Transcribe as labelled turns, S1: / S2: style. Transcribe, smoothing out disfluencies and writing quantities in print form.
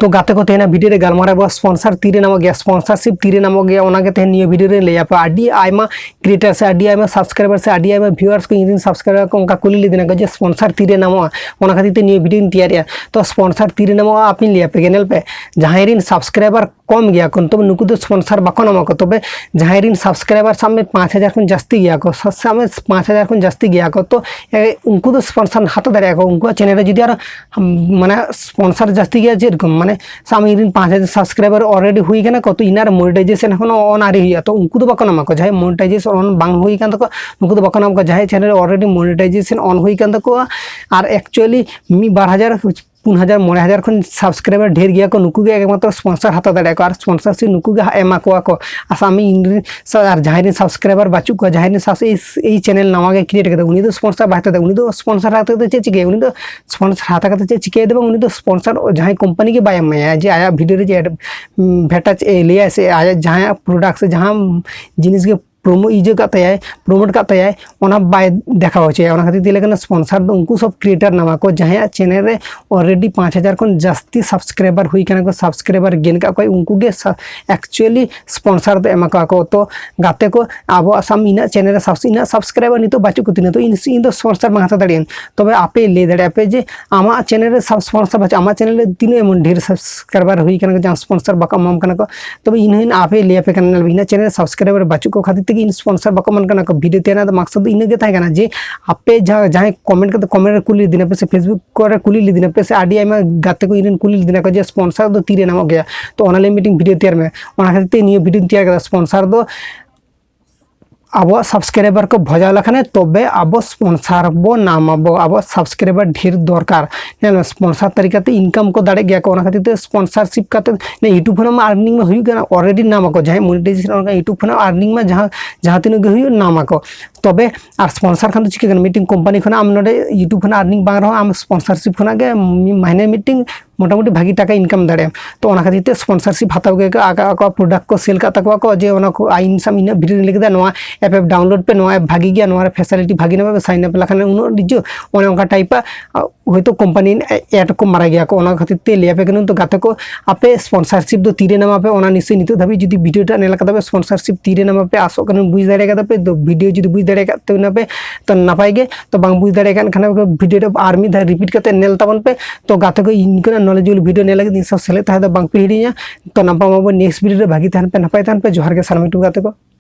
S1: तो गाते को तेना वीडियो रे गलमारा बो स्पॉन्सर तीरे नामो गया स्पॉन्सरशिप तीरे नामो गया ओना के तेन नियो वीडियो रे ले आपा आडी आयमा क्रिएटर से आडी आयमा सब्सक्राइबर से आडी आयमा व्यूअर्स को इन सब्सक्राइबर को उनका कुली लेदिना को जे स्पॉन्सर तीरे नामो ओना खातिर ते नियो वीडियो तैयार तो स्पॉन्सर तीरे नामो आपनि ले पे चैनल पे जहां रिन सब्सक्राइबर कम गया को तो नुकु तो स्पॉन्सर बाको नामो को तबे जहां रिन सब्सक्राइबर सामने 5000 खन जास्ती गया को सामने 5000 खन जास्ती गया को तो उनको तो स्पॉन्सर हाथ दारे को उनको चैनल रे जदि माने स्पॉन्सर जास्ती गया जेरकम माने सामने रिन 5000 सब्सक्राइबर ऑलरेडी हुई गना को तो इनार मोनेटाइजेशन हन ऑन आरी हुई तो उनको तो बाको नामो को जहां मोनेटाइजेशन ऑन बांग हुई कान तो उनको तो बाको नाम को जहां चैनल ऑलरेडी मोनेटाइजेशन ऑन हुई कान तो और एक्चुअली 2000 3000 5000 खन सब्सक्राइबर ढेर गया को नुकु के एकमात्र स्पॉन्सर हाथ दाड़े को और स्पॉन्सर से नुकु के एमा को आसामी इन सर जहां सब्सक्राइबर बाचु को जहां ए चैनल नवा के क्रिएट करते उनी तो स्पॉन्सर बाहते उनी तो स्पॉन्सर हाथ चे चिके उनी तो स्पॉन्सर हाथ करते चे चिके दे उनी तो स्पॉन्सर जहां कंपनी के बाय माया जे आया वीडियो रे जे भेटा लिया से आया जहां प्रोडक्ट से जहां जिनिस के प्रोमो इजे करते प्रोमोट करते बाय देखा खातिर स्पॉन्सर तो उनको सब क्रिएटर नामा को जहाँ चैनल रे ऑलरेडी 5000 खन जास्ती सब्सक्राइबर हुई को सब्सक्राइबर गेन का उनको एक्चुअली स्पॉन्सर तो एमा को तो गाते को अब आसाम इन चैनल इन सब्सक्राइबर नितो बाचु को तो इन स्पॉन्सर बा हाथ दाड़े तबे आपे ले दाड़े पे जे आमा चैनल सब स्पॉन्सर बाचु आमा चैनल तीन एमन ढेर सब्सक्राइबर हुई जहाँ स्पॉन्सर बाको एमाम को तबे इन आपे ले पे इन चैनल सब्सक्राइबर बाचु को खातिर इन स्पॉन्सर बाको मन कना को वीडियो तेना तो मकसद इन के ताहे कना जे आपे जहां कमेंट करते कमेंट रे कुली दिना पे से फेसबुक को रे कुली दिना पे से आडी आयमा गाते को इन कुली दिना को जे स्पॉन्सर तो तीरे नामो गया तो ओना ले मीटिंग वीडियो तैयार में ओना खातिर ते नियो वीडियो तैयार कर स्पॉन्सर दो अब सब्सक्राइबर को भजा लखाने तबे अब स्पॉन्सर बो नाम अब सब्सक्राइबर ढेर दरकार स्पॉन्सर तरीका ते इनकम को दाड़े गया को खातिर ते स्पॉन्सरशिप करते यूट्यूब फन में अर्निंग में हुई गना ऑलरेडी नाम को जहां मोनेटाइजेशन यूट्यूब फन अर्निंग में जहां तीन गे हुई नाम को तबे और स्पॉन्सर खान चिका मीटिंग कंपनी खना आम नोडे यूट्यूब फन अर्निंग बांग रहो आम स्पॉन्सरशिप खना गे महीने मीटिंग मोटामुटी भागी टाका इनकम दाड़े तो ओना खातिर ते स्पॉन्सरशिप हाताव के आका प्रोडक्ट को सेल का को जे ओना को आइन साम इन वीडियो लिखदा नोआ ऐप डाउनलोड पे नोआ भागी गया नोआ फैसिलिटी भागी ना साइन अप लखाने उनो दिजो ओने ओनका टाइप होयतो कंपनी एड को मारा गया को ओना खातिर ते लिया पे तो गाते को आपे स्पॉन्सरशिप दो तीरे नामा पे ओना निश्चय नितो धाबी जदी वीडियोटा नेला कदा स्पॉन्सरशिप तीरे नामा पे आसो कन बुझ दाड़े कदा पे तो वीडियो जदी बुझ दाड़े कते ना पे तो नापाय गे तो बांग बुझ दाड़े कान खाना वीडियो आर मी धा रिपीट करते नेल ताबन पे तो गाते को इनका नॉलेजेबल वीडियो नेला के सब सेले ताहे तो बांग पे हिड़िया तो नापा माबो नेक्स्ट वीडियो रे भागी थान पे नापाय थान पे जोहार के सानम गाते को।